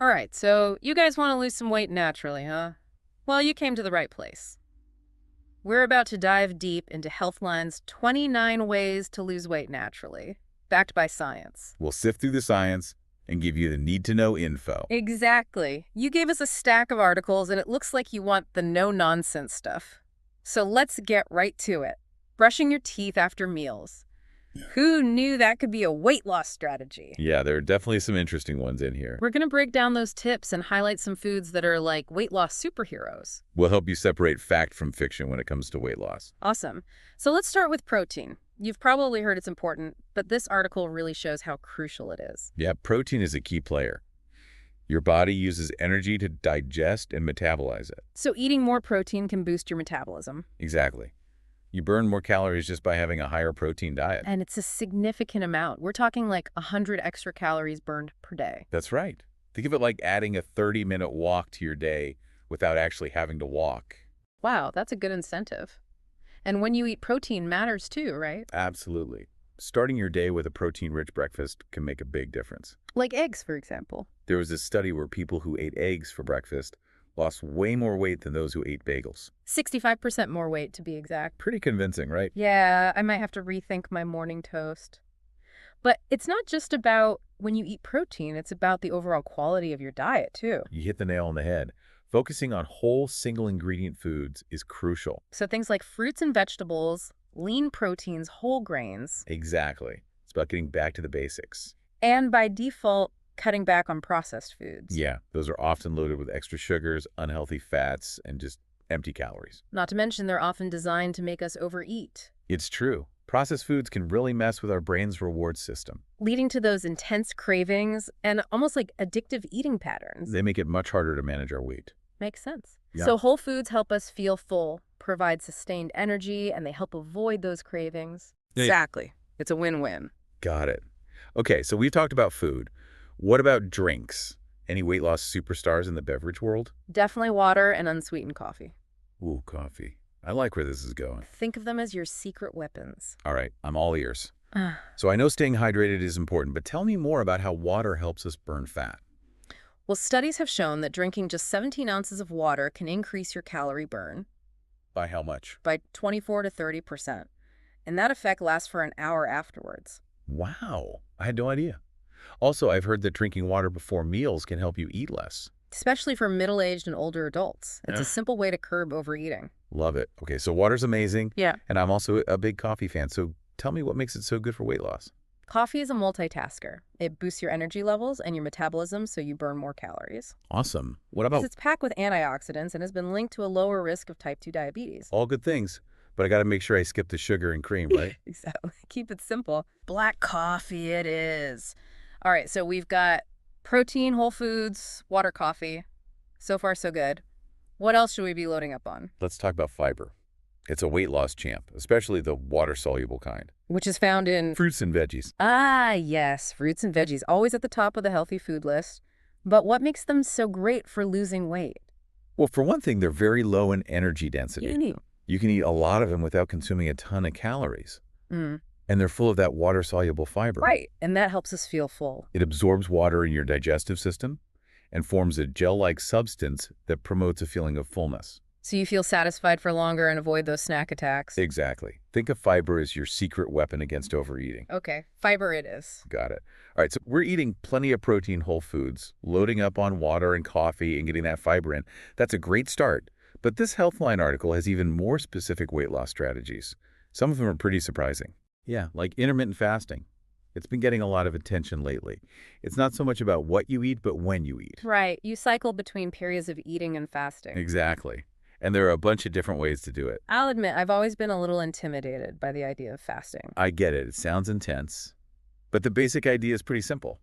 All right, so you guys want to lose some weight naturally, huh? Well, you came to the right place. We're about to dive deep into Healthline's 29 ways to lose weight naturally, backed by science. We'll sift through the science and give you the need-to-know info. Exactly. You gave us a stack of articles, and it looks like you want the no-nonsense stuff. So let's get right to it. Brushing your teeth after meals. Who knew that could be a weight loss strategy? Yeah, there are definitely some interesting ones in here. We're going to break down those tips and highlight some foods that are like weight loss superheroes. We'll help you separate fact from fiction when it comes to weight loss. Awesome. So let's start with protein. You've probably heard it's important, but this article really shows how crucial it is. Yeah, protein is a key player. Your body uses energy to digest and metabolize it. So eating more protein can boost your metabolism. Exactly. You burn more calories just by having a higher protein diet. And it's a significant amount. We're talking like 100 extra calories burned per day. That's right. Think of it like adding a 30-minute walk to your day without actually having to walk. Wow, that's a good incentive. And when you eat protein matters too, right? Absolutely. Starting your day with a protein-rich breakfast can make a big difference. Like eggs, for example. There was this study where people who ate eggs for breakfast lost way more weight than those who ate bagels. 65% more weight, to be exact. Pretty convincing, right? Yeah, I might have to rethink my morning toast. But it's not just about when you eat protein, it's about the overall quality of your diet, too. You hit the nail on the head. Focusing on whole single-ingredient foods is crucial. So things like fruits and vegetables, lean proteins, whole grains. Exactly. It's about getting back to the basics. And by default, cutting back on processed foods. Yeah, those are often loaded with extra sugars, unhealthy fats, and just empty calories. Not to mention they're often designed to make us overeat, It's true. Processed foods can really mess with our brain's reward system. leading to those intense cravings and almost like addictive eating patterns. They make it much harder to manage our weight. Makes sense. Yeah. So whole foods help us feel full, provide sustained energy, and they help avoid those cravings. Yeah. Exactly. It's a win-win. Got it. Okay, so we've talked about food. What about drinks? Any weight loss superstars in the beverage world? Definitely water and unsweetened coffee. Ooh, coffee. I like where this is going. Think of them as your secret weapons. All right, I'm all ears. Ah. So I know staying hydrated is important, but tell me more about how water helps us burn fat. Well, studies have shown that drinking just 17 ounces of water can increase your calorie burn By how much? by 24 to 30%. And that effect lasts for an hour afterwards. Wow, I had no idea. Also, I've heard that drinking water before meals can help you eat less. Especially for middle-aged and older adults. It's Yeah. a simple way to curb overeating. Love it. Okay, so water's amazing, Yeah. and I'm also a big coffee fan, so tell me what makes it so good for weight loss. Coffee is a multitasker. It boosts your energy levels and your metabolism so you burn more calories. Awesome. What 'Cause about it's packed with antioxidants and has been linked to a lower risk of type 2 diabetes. all good things, but I got to make sure I skip the sugar and cream, right? Exactly. Keep it simple. Black coffee it is. All right, so we've got protein, whole foods, water, coffee. So far, so good. What else should we be loading up on? Let's talk about fiber. It's a weight loss champ, especially the water-soluble kind. Which is found in... Fruits and veggies. Ah, yes, fruits and veggies, always at the top of the healthy food list. But what makes them so great for losing weight? Well, for one thing, they're very low in energy density. You can eat a lot of them without consuming a ton of calories. Mm, And they're full of that water-soluble fiber. right, and that helps us feel full. It absorbs water in your digestive system and forms a gel-like substance that promotes a feeling of fullness. So you feel satisfied for longer and avoid those snack attacks. Exactly. Think of fiber as your secret weapon against overeating. Okay, fiber it is. Got it. All right, so we're eating plenty of protein whole foods, loading up on water and coffee and getting that fiber in. That's a great start. But this Healthline article has even more specific weight loss strategies. Some of them are pretty surprising. Yeah, like intermittent fasting. It's been getting a lot of attention lately. It's not so much about what you eat, but when you eat. Right, you cycle between periods of eating and fasting. Exactly. And there are a bunch of different ways to do it. I'll admit, I've always been a little intimidated by the idea of fasting. I get it. It sounds intense. But the basic idea is pretty simple.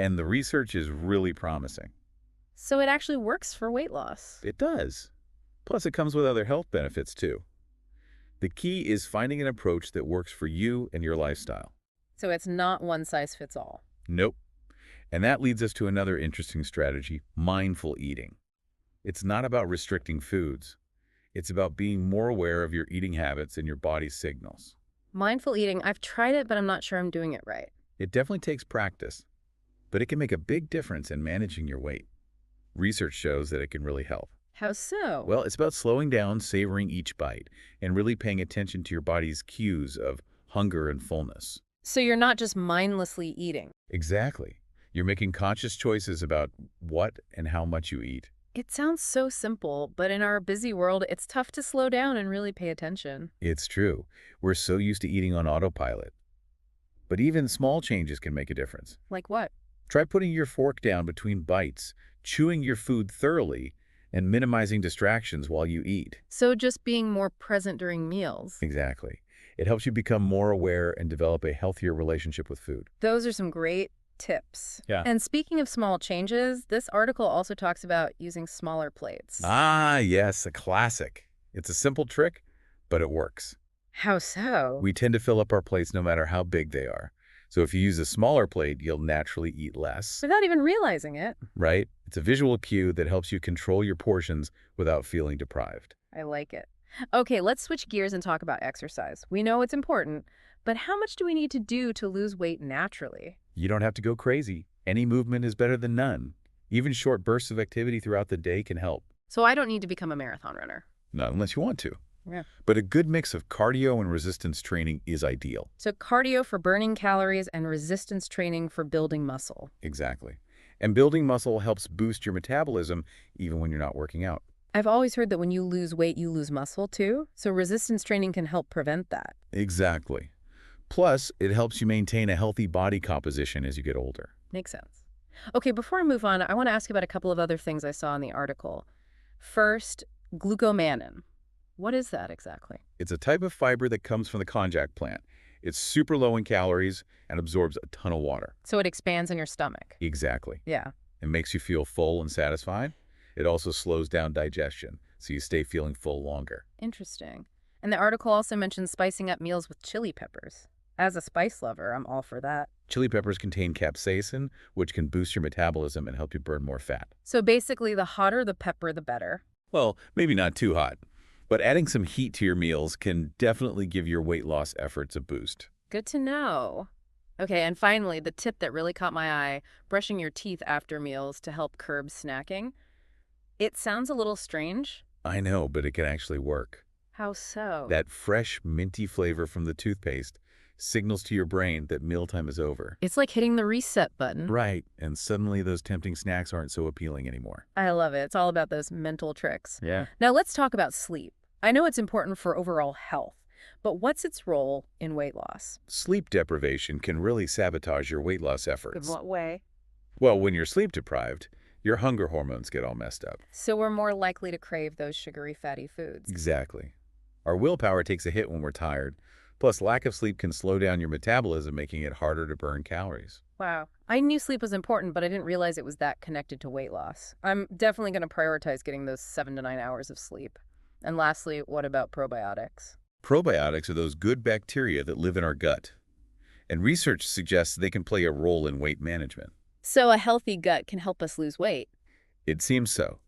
And the research is really promising. So it actually works for weight loss. It does. Plus, it comes with other health benefits, too. The key is finding an approach that works for you and your lifestyle. So it's not one size fits all. Nope. And that leads us to another interesting strategy, mindful eating. It's not about restricting foods. It's about being more aware of your eating habits and your body's signals. Mindful eating, I've tried it, but I'm not sure I'm doing it right. It definitely takes practice. but it can make a big difference in managing your weight. Research shows that it can really help. How so? Well, it's about slowing down, savoring each bite, and really paying attention to your body's cues of hunger and fullness. So you're not just mindlessly eating. Exactly. You're making conscious choices about what and how much you eat. It sounds so simple, but in our busy world, it's tough to slow down and really pay attention. It's true. We're so used to eating on autopilot. But even small changes can make a difference. Like what? Try putting your fork down between bites, chewing your food thoroughly, and minimizing distractions while you eat. So just being more present during meals. Exactly. It helps you become more aware and develop a healthier relationship with food. Those are some great tips. Yeah. And speaking of small changes, this article also talks about using smaller plates. Ah, yes, a classic. It's a simple trick, but it works. How so? We tend to fill up our plates no matter how big they are. So if you use a smaller plate, you'll naturally eat less, Without even realizing it. right? It's a visual cue that helps you control your portions without feeling deprived. I like it. Okay, let's switch gears and talk about exercise. We know it's important, but how much do we need to do to lose weight naturally? You don't have to go crazy. Any movement is better than none. Even short bursts of activity throughout the day can help. So I don't need to become a marathon runner. Not unless you want to. Yeah. But a good mix of cardio and resistance training is ideal. So cardio for burning calories and resistance training for building muscle. Exactly. And building muscle helps boost your metabolism even when you're not working out. I've always heard that when you lose weight, you lose muscle too. So resistance training can help prevent that. Exactly. Plus, it helps you maintain a healthy body composition as you get older. Makes sense. Okay, before I move on, I want to ask about a couple of other things I saw in the article. First, glucomannan. What is that exactly? It's a type of fiber that comes from the konjac plant. It's super low in calories and absorbs a ton of water. So it expands in your stomach. Exactly. Yeah. It makes you feel full and satisfied. It also slows down digestion, so you stay feeling full longer. Interesting. And the article also mentions spicing up meals with chili peppers. As a spice lover, I'm all for that. Chili peppers contain capsaicin, which can boost your metabolism and help you burn more fat. So basically, the hotter the pepper, the better. Well, maybe not too hot, but adding some heat to your meals can definitely give your weight loss efforts a boost. Good to know. Okay, and finally, the tip that really caught my eye, brushing your teeth after meals to help curb snacking. It sounds a little strange. I know, but it can actually work. How so? That fresh, minty flavor from the toothpaste signals to your brain that mealtime is over. It's like hitting the reset button. Right, and suddenly those tempting snacks aren't so appealing anymore. I love it. It's all about those mental tricks. Yeah. Now let's talk about sleep. I know it's important for overall health, but what's its role in weight loss? Sleep deprivation can really sabotage your weight loss In efforts. what way? Well, when you're sleep deprived, your hunger hormones get all messed up. So we're more likely to crave those sugary, fatty foods. Exactly. Our willpower takes a hit when we're tired. Plus, lack of sleep can slow down your metabolism, making it harder to burn calories. Wow. I knew sleep was important, but I didn't realize it was that connected to weight loss. I'm definitely going to prioritize getting those 7 to 9 hours of sleep. And lastly, what about probiotics? Probiotics are those good bacteria that live in our gut. And research suggests they can play a role in weight management. So a healthy gut can help us lose weight. It seems so.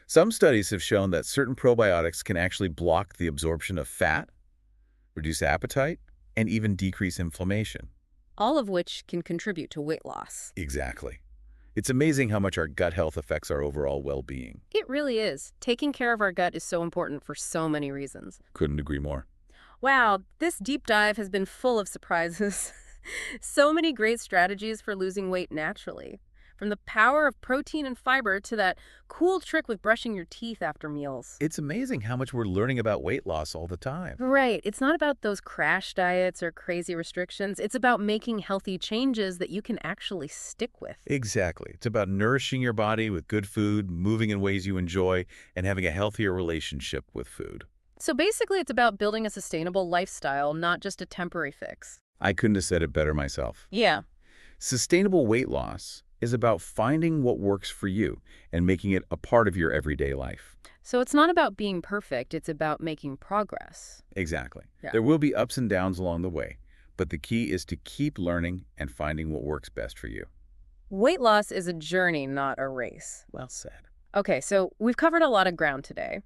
Some studies have shown that certain probiotics can actually block the absorption of fat, reduce appetite, and even decrease inflammation. All of which can contribute to weight loss. Exactly. It's amazing how much our gut health affects our overall well-being. It really is. Taking care of our gut is so important for so many reasons. Couldn't agree more. Wow, this deep dive has been full of surprises. So many great strategies for losing weight naturally. From the power of protein and fiber to that cool trick with brushing your teeth after meals. It's amazing how much we're learning about weight loss all the time. Right. It's not about those crash diets or crazy restrictions. It's about making healthy changes that you can actually stick with. Exactly. It's about nourishing your body with good food, moving in ways you enjoy, and having a healthier relationship with food. So basically, it's about building a sustainable lifestyle, not just a temporary fix. I couldn't have said it better myself. Yeah. Sustainable weight loss is about finding what works for you and making it a part of your everyday life. So it's not about being perfect. It's about making progress. Exactly. Yeah. There will be ups and downs along the way, but the key is to keep learning and finding what works best for you. Weight loss is a journey, not a race. Well said. Okay, so we've covered a lot of ground today,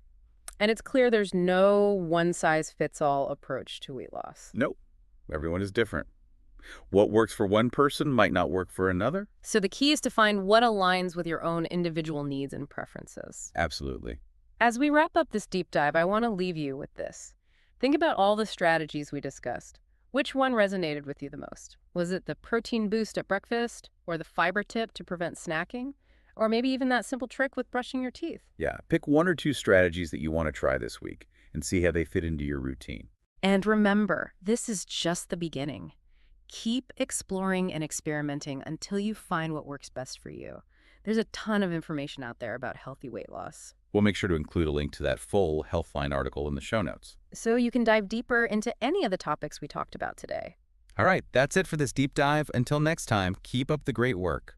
and it's clear there's no one-size-fits-all approach to weight loss. Nope. Everyone is different. What works for one person might not work for another? So the key is to find what aligns with your own individual needs and preferences. Absolutely. As we wrap up this deep dive, I want to leave you with this. Think about all the strategies we discussed. Which one resonated with you the most? Was it the protein boost at breakfast, or the fiber tip to prevent snacking, or maybe even that simple trick with brushing your teeth? Yeah, pick one or two strategies that you want to try this week and see how they fit into your routine. And remember, this is just the beginning. Keep exploring and experimenting until you find what works best for you. There's a ton of information out there about healthy weight loss. We'll make sure to include a link to that full Healthline article in the show notes. So you can dive deeper into any of the topics we talked about today. All right, that's it for this deep dive. Until next time, keep up the great work.